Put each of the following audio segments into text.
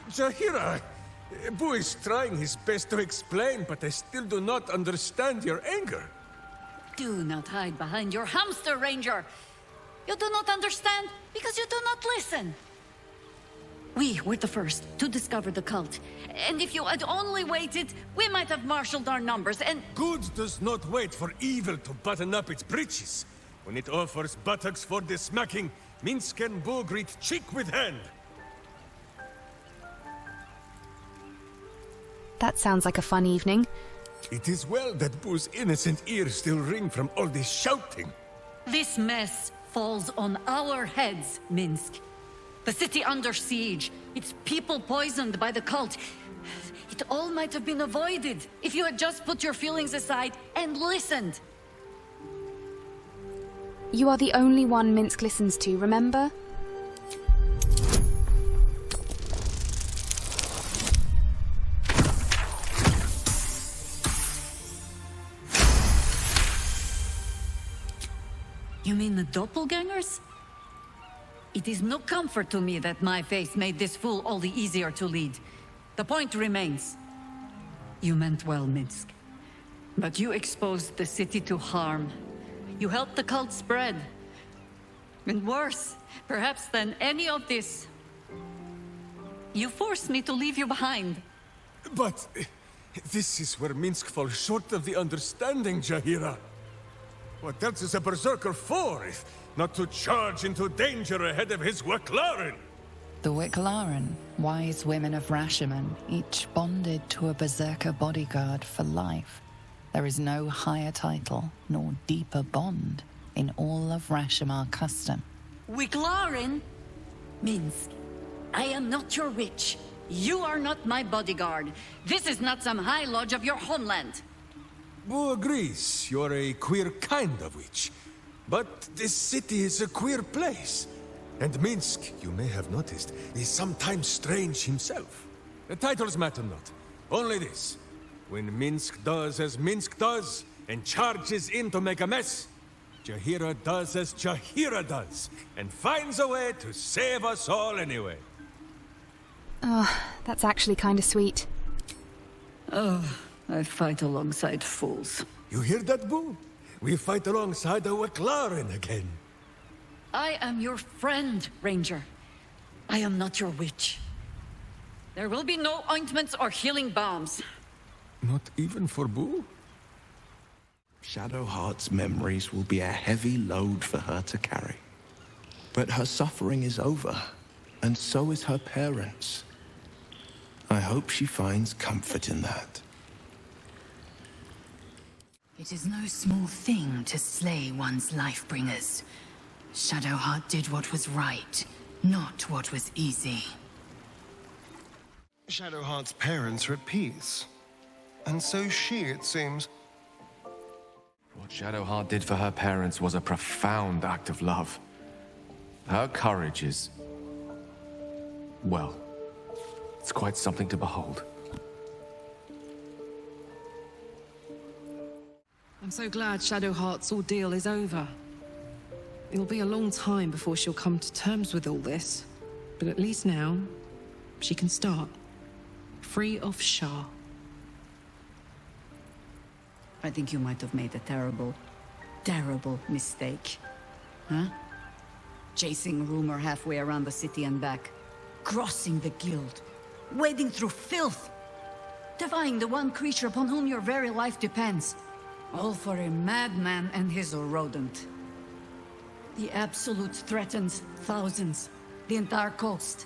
Jahira, Boo is trying his best to explain, but I still do not understand your anger. Do not hide behind your hamster, Ranger. You do not understand because you do not listen. We were the first to discover the cult. And if you had only waited, we might have marshaled our numbers and... Good does not wait for evil to button up its breeches. When it offers buttocks for the smacking, Minsk and Boo greet cheek with hand. That sounds like a fun evening. It is well that Boo's innocent ears still ring from all this shouting. This mess falls on our heads, Minsk. The city under siege, its people poisoned by the cult. It all might have been avoided if you had just put your feelings aside and listened. You are the only one Minsk listens to, remember? You mean the doppelgangers? It is no comfort to me that my face made this fool all the easier to lead. The point remains. You meant well, Minsk. But you exposed the city to harm. You helped the cult spread. And worse, perhaps than any of this, you forced me to leave you behind. But this is where Minsk falls short of the understanding, Jahira. What else is a berserker for, if not to charge into danger ahead of his Waclaren? The Wicklaren, wise women of Rashomon, each bonded to a berserker bodyguard for life. There is no higher title, nor deeper bond in all of Rashomon custom. Wiclaren? Minsk, I am not your witch. You are not my bodyguard. This is not some high lodge of your homeland. Boo agrees you're a queer kind of witch. But this city is a queer place. And Minsk, you may have noticed, is sometimes strange himself. The titles matter not. Only this. When Minsk does as Minsk does, and charges in to make a mess, Jahira does as Jahira does, and finds a way to save us all anyway. Oh, that's actually kind of sweet. Oh, I fight alongside fools. You hear that, Boo? We fight alongside a Waclaren again. I am your friend, Ranger. I am not your witch. There will be no ointments or healing balms. Not even for Boo? Shadowheart's memories will be a heavy load for her to carry. But her suffering is over, and so is her parents'. I hope she finds comfort in that. It is no small thing to slay one's life-bringers. Shadowheart did what was right, not what was easy. Shadowheart's parents are at peace. And so she, it seems. What Shadowheart did for her parents was a profound act of love. Her courage is... well, it's quite something to behold. I'm so glad Shadowheart's ordeal is over. It'll be a long time before she'll come to terms with all this. But at least now, she can start. Free of Shah. I think you might have made a terrible, terrible mistake. Huh? Chasing rumor halfway around the city and back. Crossing the guild. Wading through filth. Defying the one creature upon whom your very life depends. All for a madman and his rodent. The Absolute threatens thousands, the entire coast.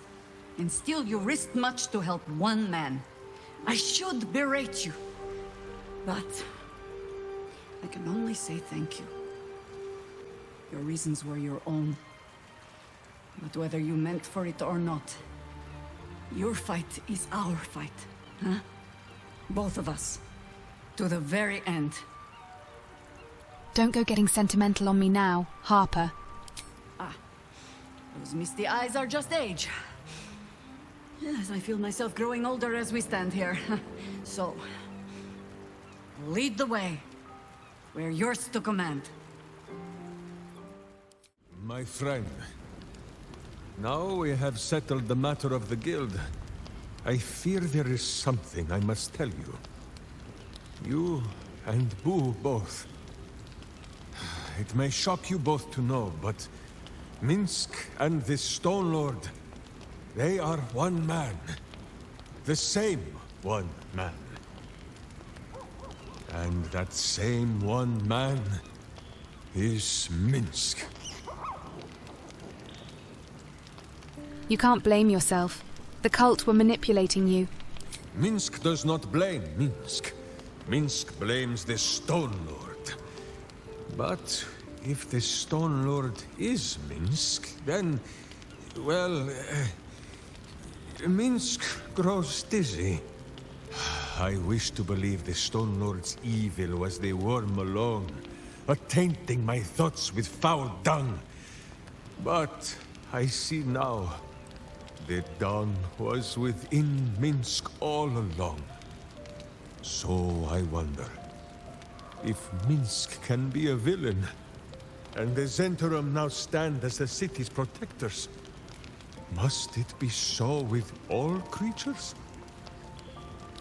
And still you risked much to help one man. I should berate you. But I can only say thank you. Your reasons were your own. But whether you meant for it or not, your fight is our fight, huh? Both of us. To the very end. Don't go getting sentimental on me now, Harper. Ah, those misty eyes are just age. Yes, I feel myself growing older as we stand here. So, lead the way. We're yours to command. My friend, now we have settled the matter of the guild. I fear there is something I must tell you. You and Boo both. It may shock you both to know, but Minsk and this Stone Lord, they are one man. The same one man. And that same one man is Minsk. You can't blame yourself. The cult were manipulating you. Minsk does not blame Minsk. Minsk blames the Stone Lord. But if the Stone Lord is Minsk, then, well, Minsk grows dizzy. I wish to believe the Stone Lord's evil was the worm alone, attainting my thoughts with foul dung. But I see now, the dawn was within Minsk all along. So I wonder, if Minsk can be a villain, and the Zhentarim now stand as the city's protectors, must it be so with all creatures?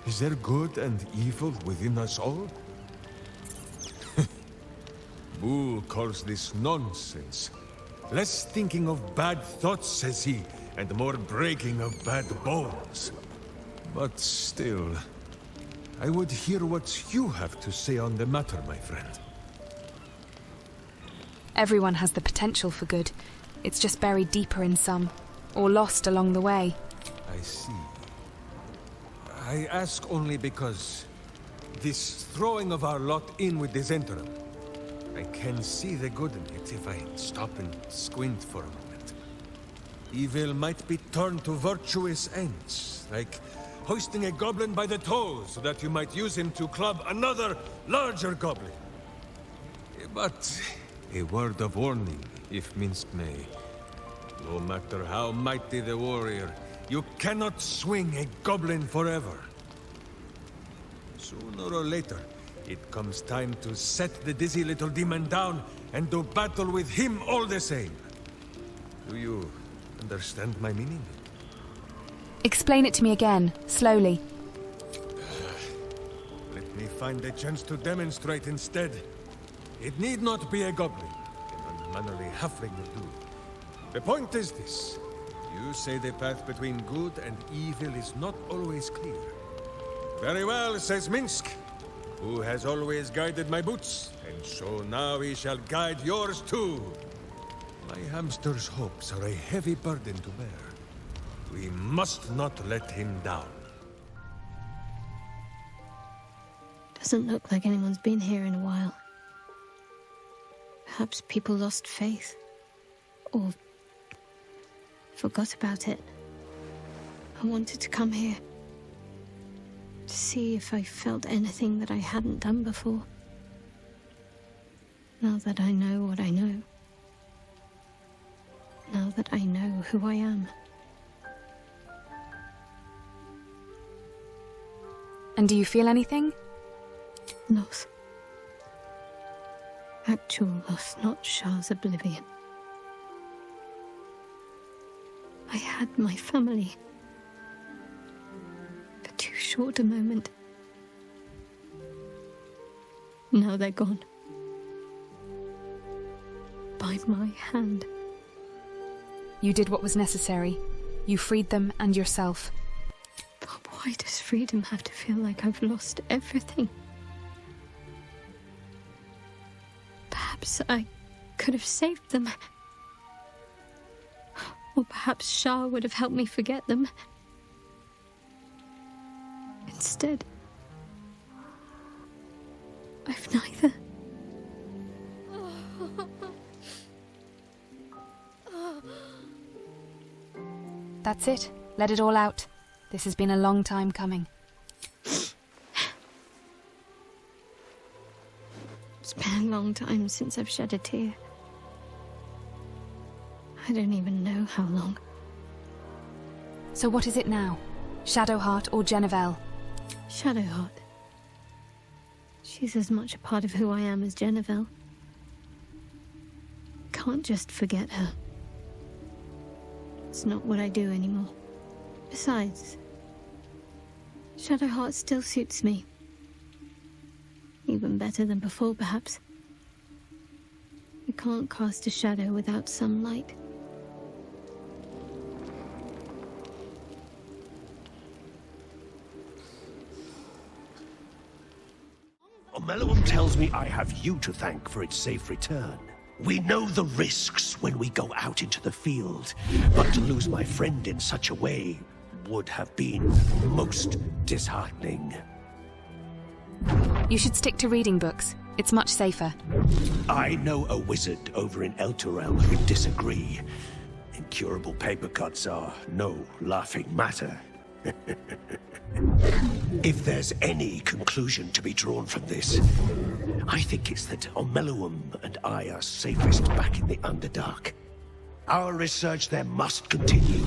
Is there good and evil within us all? Boo calls this nonsense. Less thinking of bad thoughts, says he, and more breaking of bad bones. But still, I would hear what you have to say on the matter, my friend. Everyone has the potential for good. It's just buried deeper in some, or lost along the way. I see. I ask only because this throwing of our lot in with the Zhentarim, I can see the good in it if I stop and squint for a moment. Evil might be turned to virtuous ends, like hoisting a goblin by the toes so that you might use him to club another, larger goblin. But a word of warning, if Minsk may. No matter how mighty the warrior, you cannot swing a goblin forever. Sooner or later, it comes time to set the dizzy little demon down and do battle with him all the same. Do you understand my meaning? Explain it to me again, slowly. Let me find a chance to demonstrate instead. It need not be a goblin. An unmannerly halfling will do. The point is this. You say the path between good and evil is not always clear. Very well, says Minsk, who has always guided my boots, and so now he shall guide yours too. My hamster's hopes are a heavy burden to bear. We must not let him down. Doesn't look like anyone's been here in a while. Perhaps people lost faith. Or forgot about it. I wanted to come here. To see if I felt anything that I hadn't done before. Now that I know what I know. Now that I know who I am. And do you feel anything? Loss. Actual loss, not Shah's oblivion. I had my family. For too short a moment. Now they're gone. By my hand. You did what was necessary. You freed them and yourself. But why does freedom have to feel like I've lost everything? Perhaps I could have saved them. Or perhaps Shah would have helped me forget them. Instead, I've neither. That's it. Let it all out. This has been a long time coming. It's been a long time since I've shed a tear. I don't even know how long. So what is it now? Shadowheart or Genevieve? Shadowheart. She's as much a part of who I am as Genevieve. Can't just forget her. It's not what I do anymore. Besides, Shadowheart still suits me. Even better than before, perhaps. You can't cast a shadow without some light. Omeluum tells me I have you to thank for its safe return. We know the risks when we go out into the field, but to lose my friend in such a way would have been most disheartening. You should stick to reading books. It's much safer. I know a wizard over in Elturel who'd disagree. Incurable paper cuts are no laughing matter. If there's any conclusion to be drawn from this, I think it's that Omeluum and I are safest back in the Underdark. Our research there must continue.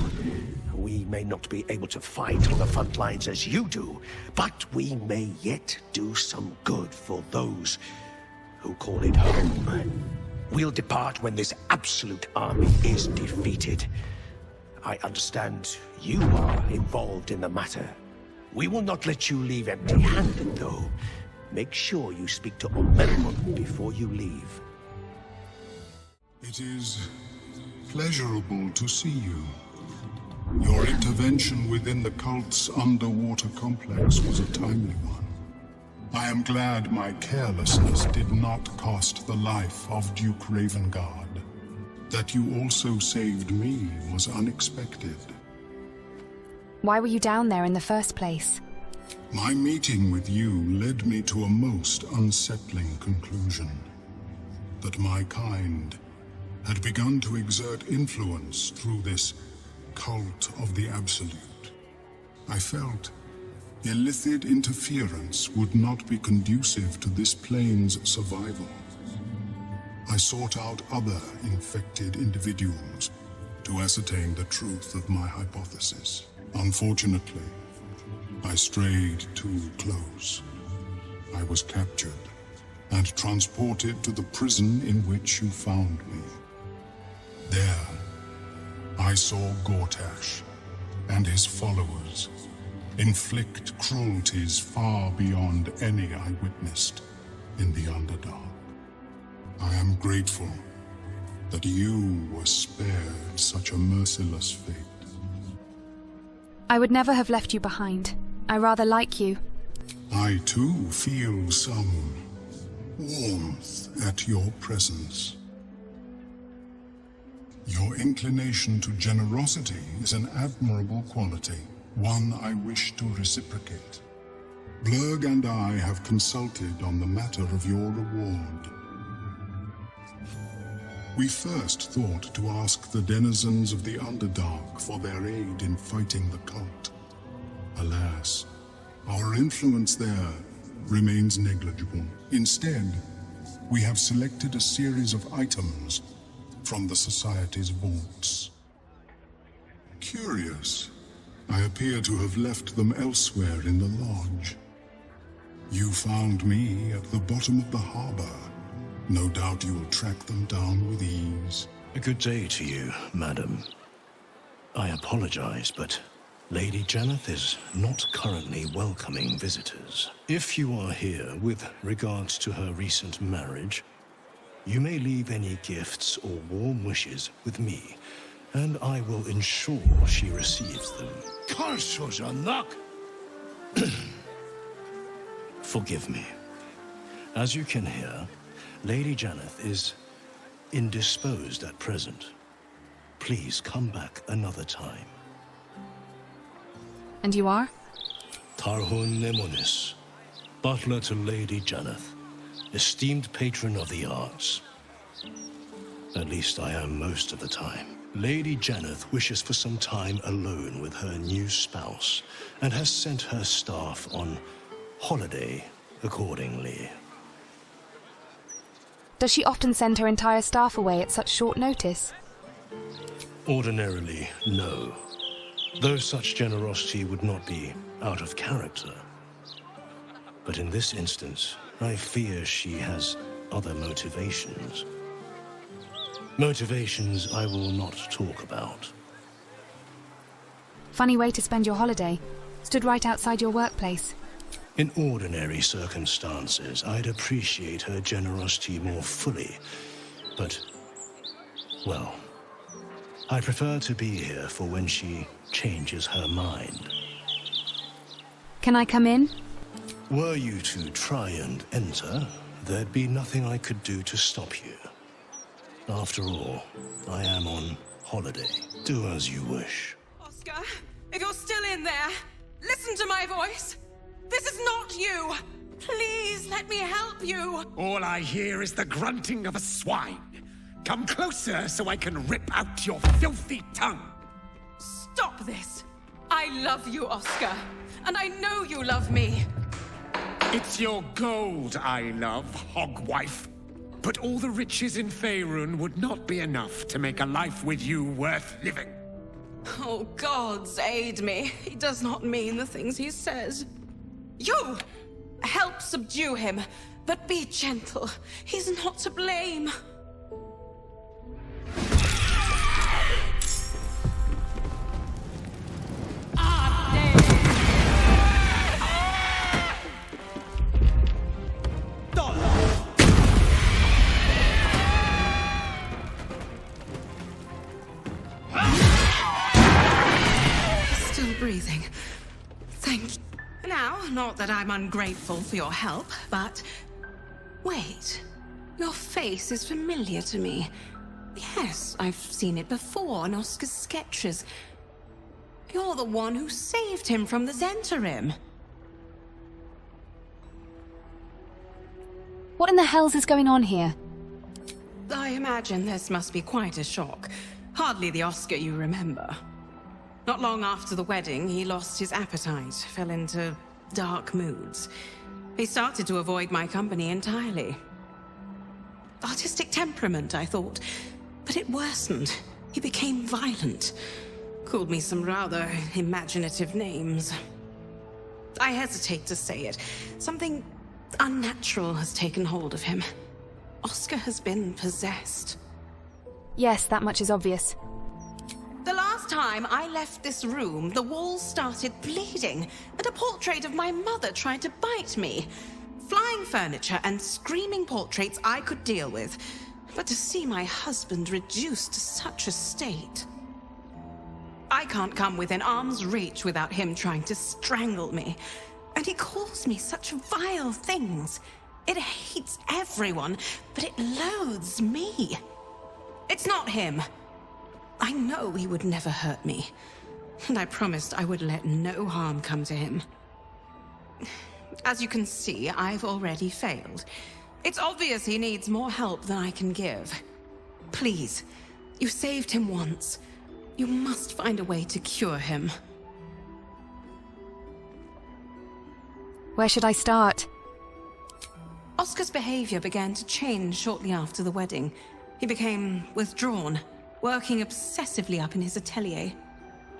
We may not be able to fight on the front lines as you do, but we may yet do some good for those who call it home. We'll depart when this absolute army is defeated. I understand you are involved in the matter. We will not let you leave empty-handed, though. Make sure you speak to Omeluum before you leave. It is pleasurable to see you. Your intervention within the cult's underwater complex was a timely one. I am glad my carelessness did not cost the life of Duke Ravengard. That you also saved me was unexpected. Why were you down there in the first place? My meeting with you led me to a most unsettling conclusion. That my kind had begun to exert influence through this cult of the Absolute. I felt illicit interference would not be conducive to this plane's survival. I sought out other infected individuals to ascertain the truth of my hypothesis. Unfortunately, I strayed too close. I was captured and transported to the prison in which you found me. There, I saw Gortash and his followers inflict cruelties far beyond any I witnessed in the Underdark. I am grateful that you were spared such a merciless fate. I would never have left you behind. I rather like you. I too feel some warmth at your presence. Your inclination to generosity is an admirable quality, one I wish to reciprocate. Blurg and I have consulted on the matter of your reward. We first thought to ask the denizens of the Underdark for their aid in fighting the cult. Alas, our influence there remains negligible. Instead, we have selected a series of items from the Society's vaults. Curious, I appear to have left them elsewhere in the lodge. You found me at the bottom of the harbor. No doubt you'll track them down with ease. A good day to you, madam. I apologize, but Lady Janeth is not currently welcoming visitors. If you are here with regards to her recent marriage, you may leave any gifts or warm wishes with me, and I will ensure she receives them. Forgive me. As you can hear, Lady Janeth is indisposed at present. Please come back another time. And you are? Tarhun Nemonis, butler to Lady Janeth, esteemed patron of the arts. At least I am most of the time. Lady Janeth wishes for some time alone with her new spouse, and has sent her staff on holiday accordingly. Does she often send her entire staff away at such short notice? Ordinarily, no. Though such generosity would not be out of character. But in this instance, I fear she has other motivations. Motivations I will not talk about. Funny way to spend your holiday. Stood right outside your workplace. In ordinary circumstances, I'd appreciate her generosity more fully. But, well, I prefer to be here for when she changes her mind. Can I come in? Were you to try and enter, there'd be nothing I could do to stop you. After all, I am on holiday. Do as you wish. Oscar, if you're still in there, listen to my voice. This is not you. Please let me help you. All I hear is the grunting of a swine. Come closer so I can rip out your filthy tongue. Stop this. I love you, Oscar. And I know you love me. It's your gold I love, hogwife. But all the riches in Faerun would not be enough to make a life with you worth living. Oh, gods aid me. He does not mean the things he says. You! Help subdue him, but be gentle. He's not to blame. Still breathing. Thank you. Now, not that I'm ungrateful for your help, but... Wait. Your face is familiar to me. Yes, I've seen it before in Oscar's sketches. You're the one who saved him from the Zentarim. What in the hells is going on here? I imagine this must be quite a shock. Hardly the Oscar you remember. Not long after the wedding, he lost his appetite, fell into dark moods. He started to avoid my company entirely. Artistic temperament, I thought, but it worsened. He became violent. Called me some rather imaginative names. I hesitate to say it. Something unnatural has taken hold of him. Oscar has been possessed. Yes, that much is obvious. The last time I left this room, the walls started bleeding, and a portrait of my mother tried to bite me. Flying furniture and screaming portraits I could deal with, but to see my husband reduced to such a state... I can't come within arm's reach without him trying to strangle me. And he calls me such vile things. It hates everyone, but it loathes me. It's not him. I know he would never hurt me, and I promised I would let no harm come to him. As you can see, I've already failed. It's obvious he needs more help than I can give. Please, you saved him once. You must find a way to cure him. Where should I start? Oscar's behavior began to change shortly after the wedding. He became withdrawn, working obsessively up in his atelier.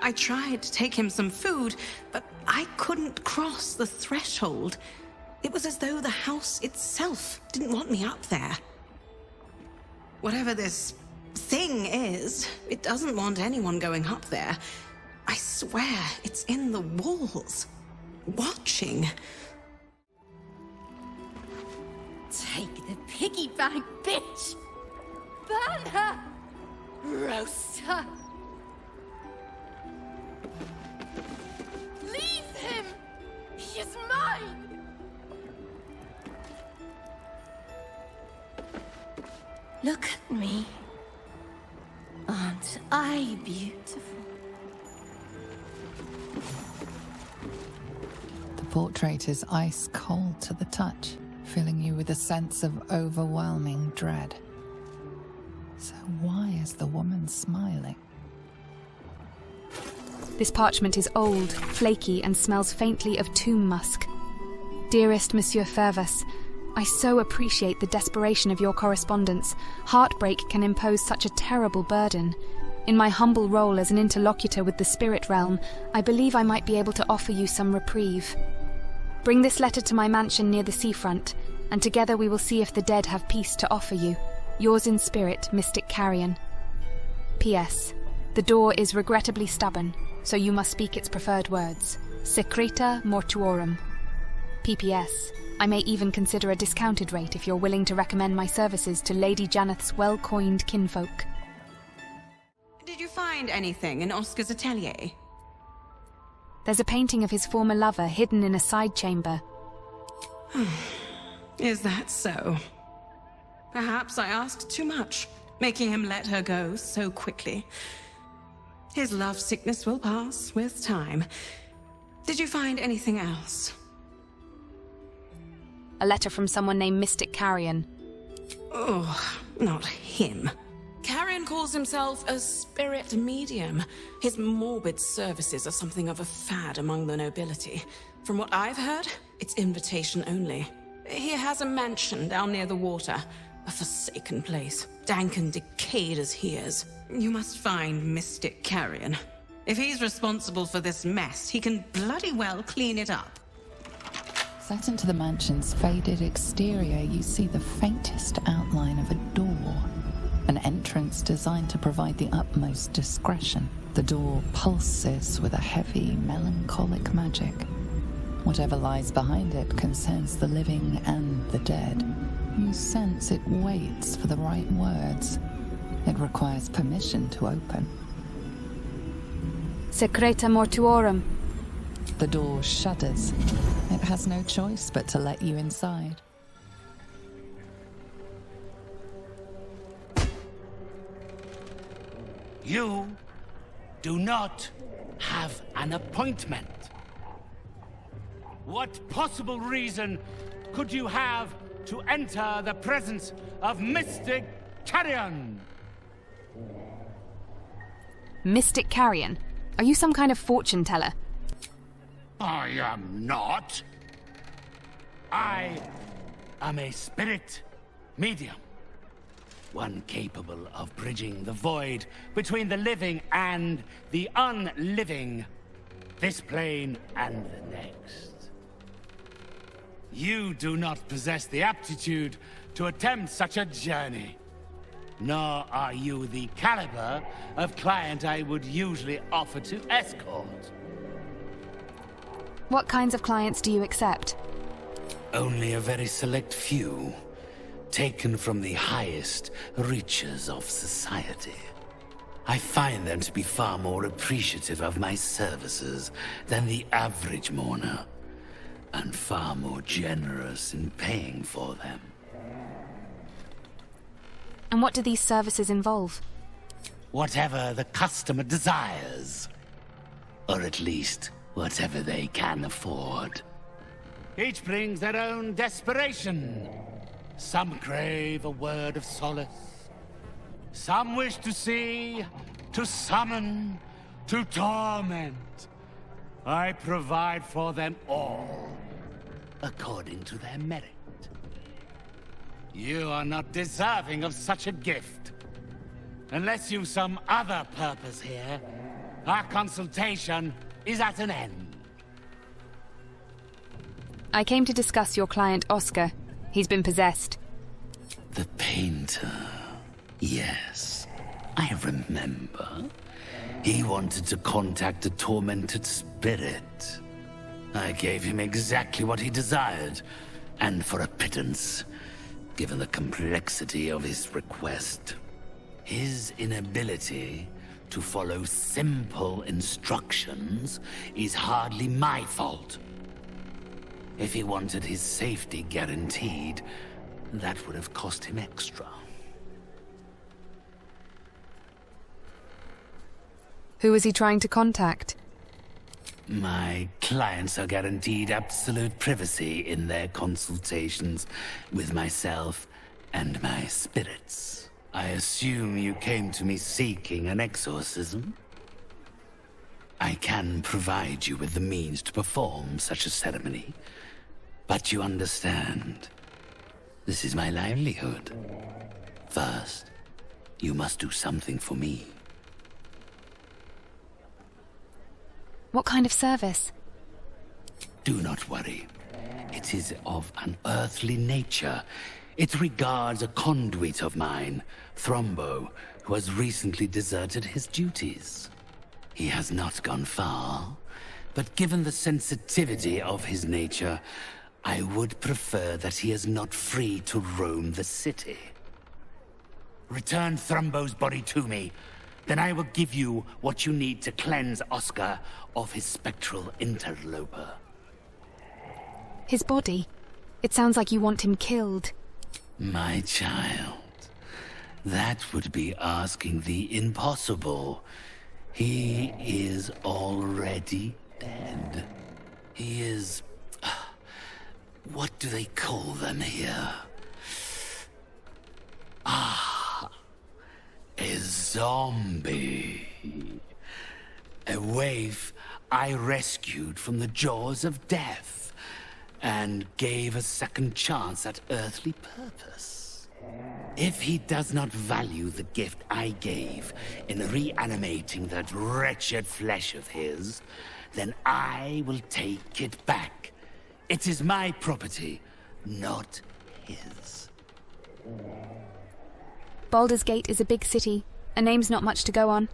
I tried to take him some food, but I couldn't cross the threshold. It was as though the house itself didn't want me up there. Whatever this thing is, it doesn't want anyone going up there. I swear it's in the walls, watching. Take the piggy bank, bitch! Burn her! Roast her! Leave him! He is mine! Look at me. Aren't I beautiful? The portrait is ice cold to the touch, filling you with a sense of overwhelming dread. So why is the woman smiling? This parchment is old, flaky, and smells faintly of tomb musk. Dearest Monsieur Fervus, I so appreciate the desperation of your correspondence. Heartbreak can impose such a terrible burden. In my humble role as an interlocutor with the spirit realm, I believe I might be able to offer you some reprieve. Bring this letter to my mansion near the seafront, and together we will see if the dead have peace to offer you. Yours in spirit, Mystic Carrion. P.S. The door is regrettably stubborn, so you must speak its preferred words. Secreta Mortuorum. PPS. I may even consider a discounted rate if you're willing to recommend my services to Lady Janeth's well-coined kinfolk. Did you find anything in Oscar's atelier? There's a painting of his former lover hidden in a side chamber. Is that so? Perhaps I asked too much, making him let her go so quickly. His love sickness will pass with time. Did you find anything else? A letter from someone named Mystic Carrion. Oh, not him. Carrion calls himself a spirit medium. His morbid services are something of a fad among the nobility. From what I've heard, it's invitation only. He has a mansion down near the water, a forsaken place, dank and decayed as he is. You must find Mystic Carrion. If he's responsible for this mess, he can bloody well clean it up. Set into the mansion's faded exterior, you see the faintest outline of a door. An entrance designed to provide the utmost discretion. The door pulses with a heavy, melancholic magic. Whatever lies behind it concerns the living and the dead. You sense it waits for the right words. It requires permission to open. Secreta Mortuorum. The door shudders. It has no choice but to let you inside. You do not have an appointment. What possible reason could you have to enter the presence of Mystic Carrion? Mystic Carrion? Are you some kind of fortune teller? I am not. I am a spirit medium. One capable of bridging the void between the living and the unliving. This plane and the next. You do not possess the aptitude to attempt such a journey. Nor are you the caliber of client I would usually offer to escort. What kinds of clients do you accept? Only a very select few, taken from the highest reaches of society. I find them to be far more appreciative of my services than the average mourner, and far more generous in paying for them. And what do these services involve? Whatever the customer desires. Or at least, whatever they can afford. Each brings their own desperation. Some crave a word of solace. Some wish to see, to summon, to torment. I provide for them all, according to their merit. You are not deserving of such a gift. Unless you've some other purpose here, our consultation is at an end. I came to discuss your client, Oscar. He's been possessed. The painter. Yes, I remember. He wanted to contact a tormented spirit. I gave him exactly what he desired, and for a pittance, given the complexity of his request. His inability to follow simple instructions is hardly my fault. If he wanted his safety guaranteed, that would have cost him extra. Who was he trying to contact? My clients are guaranteed absolute privacy in their consultations with myself and my spirits. I assume you came to me seeking an exorcism? I can provide you with the means to perform such a ceremony, but you understand, this is my livelihood. First, you must do something for me. What kind of service? Do not worry. It is of an earthly nature. It regards a conduit of mine, Thrombo, who has recently deserted his duties. He has not gone far, But given the sensitivity of his nature, I would prefer that he is not free to roam the city. Return Thrumbo's body to me, then I will give you what you need to cleanse Oscar of his spectral interloper. His body? It sounds like you want him killed. My child, that would be asking the impossible. He is already dead. He is... what do they call them here? A zombie. A waif I rescued from the jaws of death and gave a second chance at earthly purpose. If he does not value the gift I gave in reanimating that wretched flesh of his, then I will take it back. It is my property, not his. Baldur's Gate is a big city. A name's not much to go on.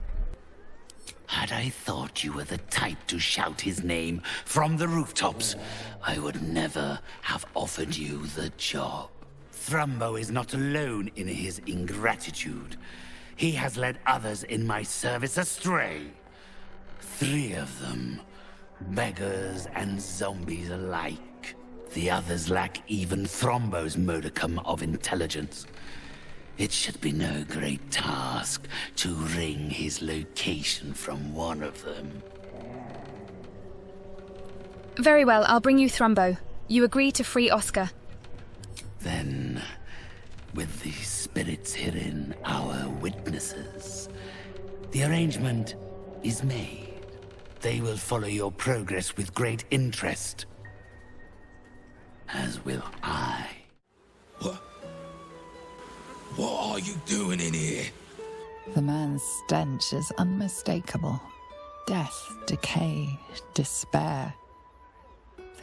Had I thought you were the type to shout his name from the rooftops, I would never have offered you the job. Thrumbo is not alone in his ingratitude. He has led others in my service astray. 3 of them, beggars and zombies alike. The others lack even Thrumbo's modicum of intelligence. It should be no great task to wring his location from one of them. Very well, I'll bring you Thrumbo. You agree to free Oscar. Then, with the spirits herein our witnesses, the arrangement is made. They will follow your progress with great interest. As will I. What are you doing in here? The man's stench is unmistakable. Death, decay, despair.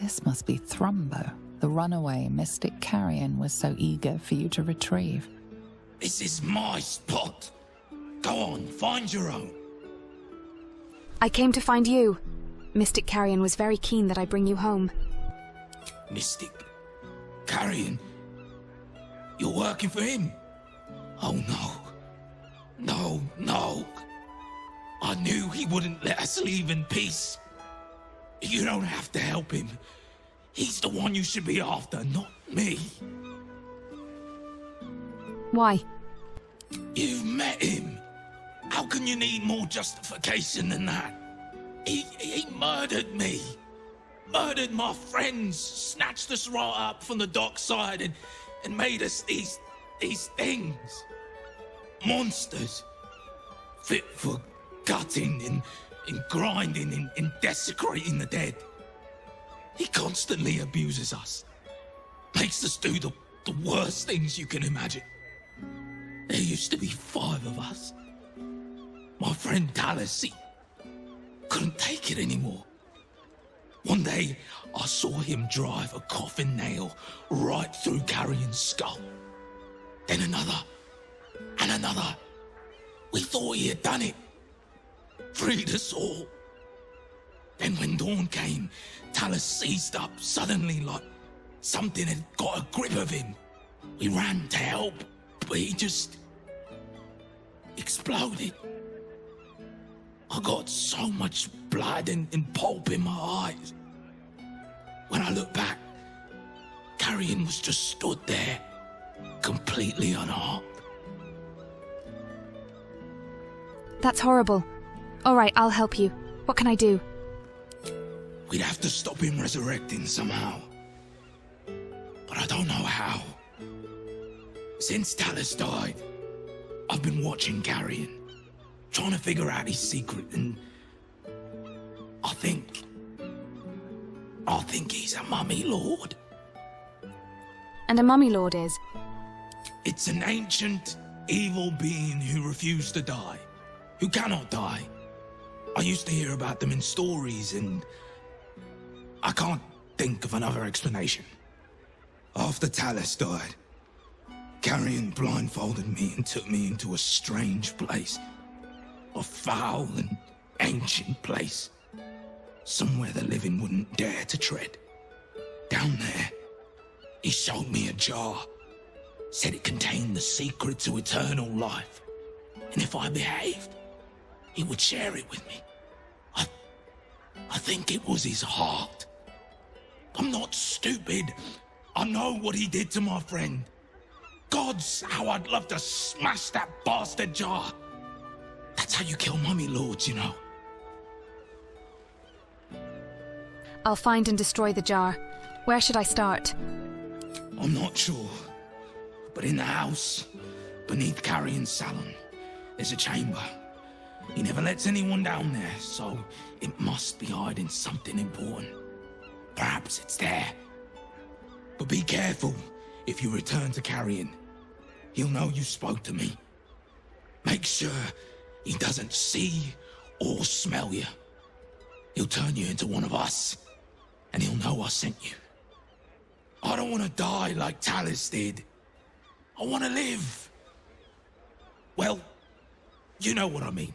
This must be Thrumbo, the runaway mystic carrion was so eager for you to retrieve. This is my spot. Go on, find your own. I came to find you. Mystic Carrion was very keen that I bring you home. Mystic Carrion? You're working for him? Oh no. No. I knew he wouldn't let us leave in peace. You don't have to help him. He's the one you should be after, not me. Why? You've met him. How can you need more justification than that? He murdered me. Murdered my friends. Snatched us right up from the dockside and made us these things. Monsters. Fit for gutting and grinding and desecrating the dead. He constantly abuses us. Makes us do the worst things you can imagine. There used to be 5 of us. My friend Talus, he couldn't take it anymore. One day, I saw him drive a coffin nail right through Carrion's skull. Then another, and another. We thought he had done it. Freed us all. Then when dawn came, Talus seized up suddenly like something had got a grip of him. We ran to help, but he just exploded. I got so much blood and pulp in my eyes. When I look back, Carrion was just stood there, completely unharmed. That's horrible. All right, I'll help you. What can I do? We'd have to stop him resurrecting somehow. But I don't know how. Since Talus died, I've been watching Carrion, trying to figure out his secret, and I think he's a mummy lord. And a mummy lord is? It's an ancient, evil being who refused to die, who cannot die. I used to hear about them in stories, and I can't think of another explanation. After Talus died, Carrion blindfolded me and took me into a strange place. A foul and ancient place. Somewhere the living wouldn't dare to tread. Down there, he showed me a jar. Said it contained the secret to eternal life. And if I behaved, he would share it with me. I think it was his heart. I'm not stupid. I know what he did to my friend. Gods, how I'd love to smash that bastard jar. That's how you kill mummy lords, you know. I'll find and destroy the jar. Where should I start? I'm not sure. But in the house, beneath Carrion's salon, there's a chamber. He never lets anyone down there, so it must be hiding something important. Perhaps it's there. But be careful if you return to Carrion. He'll know you spoke to me. Make sure he doesn't see or smell you. He'll turn you into one of us, and he'll know I sent you. I don't want to die like Talus did. I want to live. Well, you know what I mean.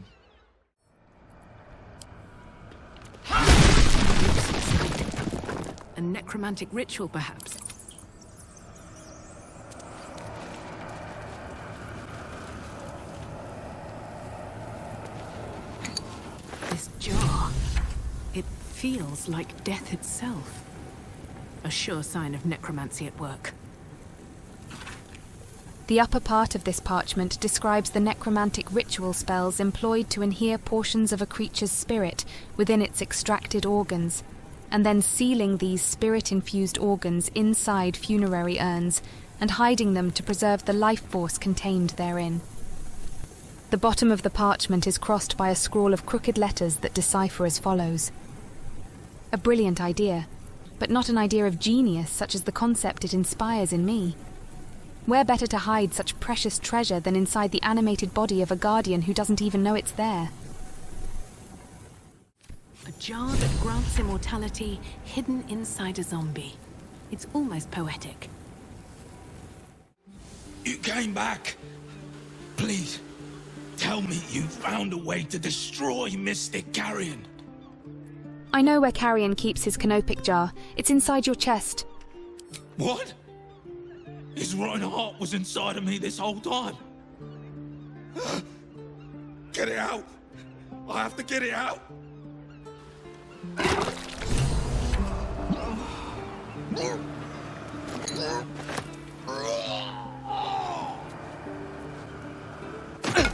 A necromantic ritual, perhaps? This jar, it feels like death itself. A sure sign of necromancy at work. The upper part of this parchment describes the necromantic ritual spells employed to inhere portions of a creature's spirit within its extracted organs, and then sealing these spirit-infused organs inside funerary urns and hiding them to preserve the life force contained therein. The bottom of the parchment is crossed by a scrawl of crooked letters that decipher as follows. A brilliant idea, but not an idea of genius such as the concept it inspires in me. Where better to hide such precious treasure than inside the animated body of a guardian who doesn't even know it's there? A jar that grants immortality hidden inside a zombie. It's almost poetic. You came back. Please, tell me you found a way to destroy Mystic Carrion. I know where Carrion keeps his canopic jar. It's inside your chest. What? His rotten heart was inside of me this whole time. Get it out. I have to get it out.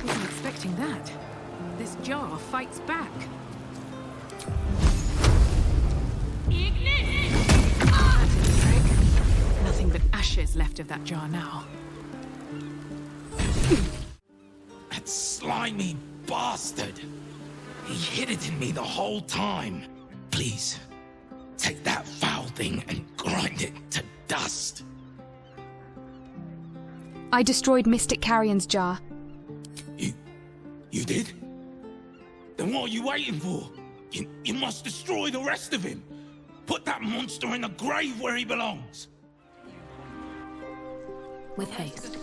Wasn't expecting that. This jar fights back. Nothing but ashes left of that jar now. That slimy bastard. He hid it in me the whole time. Please, take that foul thing and grind it to dust. I destroyed Mystic Carrion's jar. You did? Then what are you waiting for? You must destroy the rest of him. Put that monster in the grave where he belongs. With haste.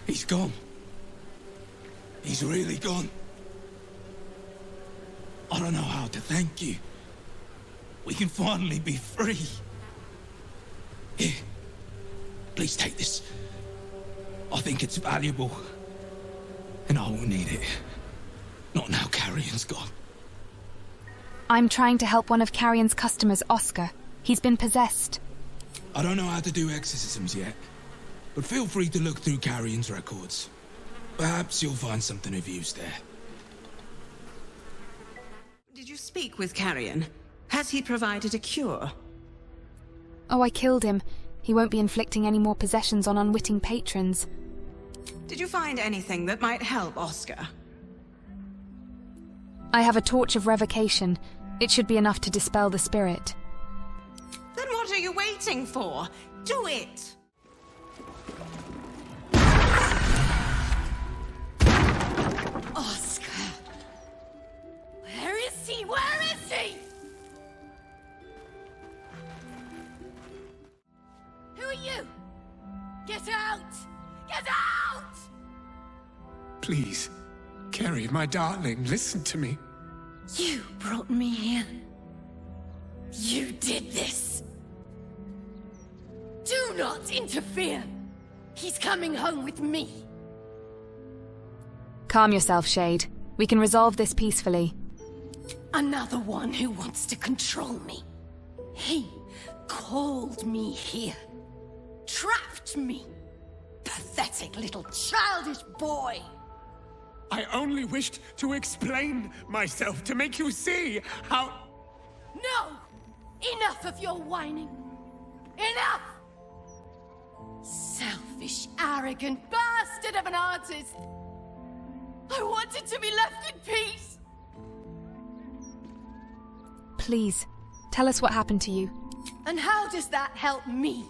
He's gone. He's really gone. I don't know how to thank you. We can finally be free. Here, please take this. I think it's valuable. And I will need it. Not now Carrion's gone. I'm trying to help one of Carrion's customers, Oscar. He's been possessed. I don't know how to do exorcisms yet. but feel free to look through Carrion's records. Perhaps you'll find something of use there. Did you speak with Carrion? Has he provided a cure? Oh, I killed him. He won't be inflicting any more possessions on unwitting patrons. Did you find anything that might help Oscar? I have a torch of revocation. It should be enough to dispel the spirit. Then what are you waiting for? Do it! Oscar! Where is he? Where is he? Who are you? Get out! Get out! Please, Carrie, my darling, listen to me. You brought me here. You did this. Do not interfere. He's coming home with me. Calm yourself, Shade. We can resolve this peacefully. Another one who wants to control me. He called me here. Trapped me. Pathetic little childish boy. I only wished to explain myself, to make you see how... No! Enough of your whining. Enough! Selfish, arrogant bastard of an artist. I wanted to be left in peace. Please, tell us what happened to you. And how does that help me?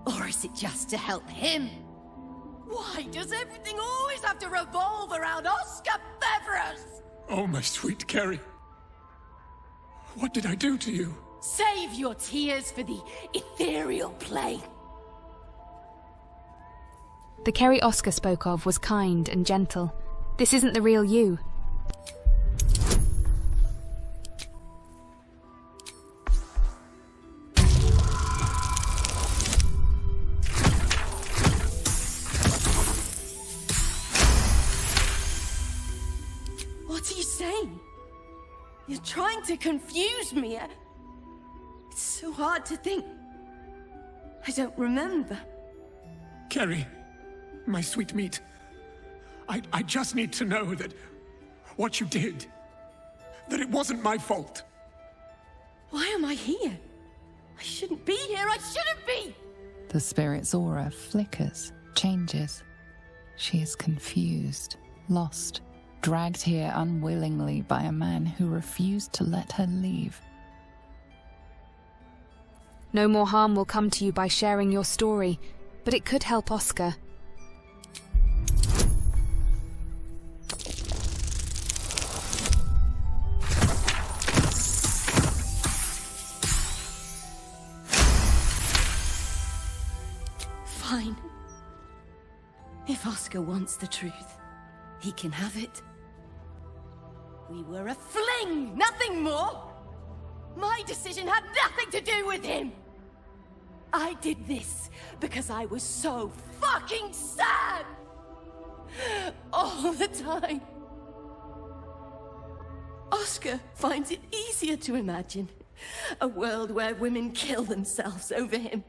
Or is it just to help him? Why does everything always have to revolve around Oscar Beverus? Oh, my sweet Carrie. What did I do to you? Save your tears for the ethereal plane. The Kerry Oscar spoke of was kind and gentle. This isn't the real you. What are you saying? You're trying to confuse me. It's so hard to think. I don't remember. Carrie, my sweet meat. I just need to know that what you did, that it wasn't my fault. Why am I here? I shouldn't be here. I shouldn't be! The spirit's aura flickers, changes. She is confused, lost, dragged here unwillingly by a man who refused to let her leave. No more harm will come to you by sharing your story, but it could help Oscar. Fine. If Oscar wants the truth, he can have it. We were a fling, nothing more. My decision had nothing to do with him. I did this because I was so fucking sad. All the time. Oscar finds it easier to imagine a world where women kill themselves over him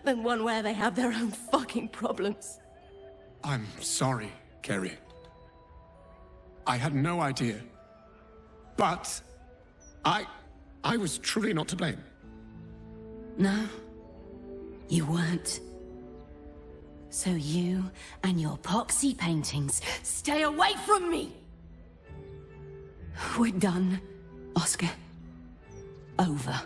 than one where they have their own fucking problems. I'm sorry, Carrie. I had no idea. But I was truly not to blame. No, you weren't. So you and your poxy paintings stay away from me! We're done, Oscar. Over.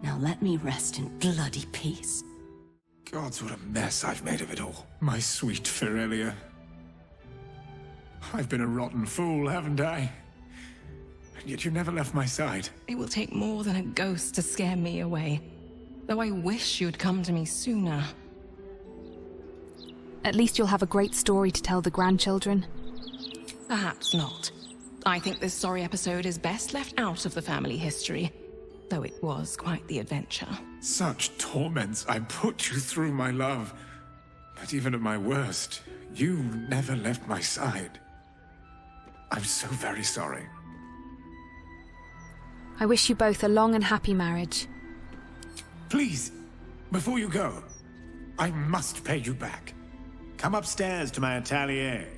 Now let me rest in bloody peace. Gods, what a mess I've made of it all. My sweet Ferelia. I've been a rotten fool, haven't I? And yet you never left my side. It will take more than a ghost to scare me away. Though I wish you'd come to me sooner. At least you'll have a great story to tell the grandchildren. Perhaps not. I think this sorry episode is best left out of the family history. Though it was quite the adventure. Such torments I put you through, my love. But even at my worst, you never left my side. I'm so very sorry. I wish you both a long and happy marriage. Please, Before you go, I must pay you back. Come upstairs to my atelier.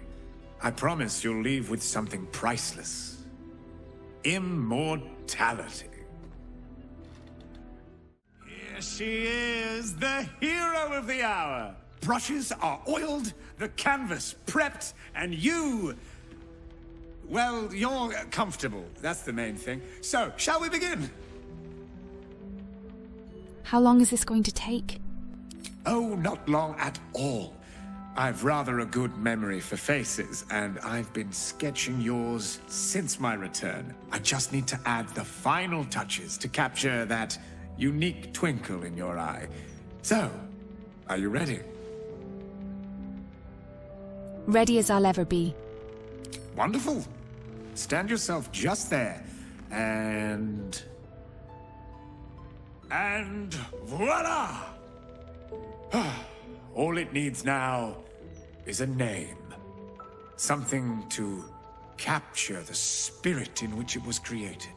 I promise you'll leave with something priceless. Immortality. Here she is, the hero of the hour. Brushes are oiled, the canvas prepped, and you... well, you're comfortable. That's the main thing. So, shall we begin? How long is this going to take? Oh, not long at all. I've rather a good memory for faces, and I've been sketching yours since my return. I just need to add the final touches to capture that unique twinkle in your eye. So, are you ready? Ready as I'll ever be. Wonderful. Stand yourself just there, and voila! All it needs now is a name. Something to capture the spirit in which it was created.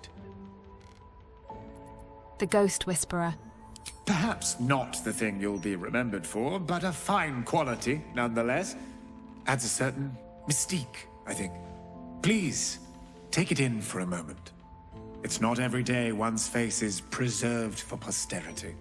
The Ghost Whisperer. Perhaps not the thing you'll be remembered for, but a fine quality, nonetheless. Adds a certain mystique, I think. Please, take it in for a moment. It's not every day one's face is preserved for posterity.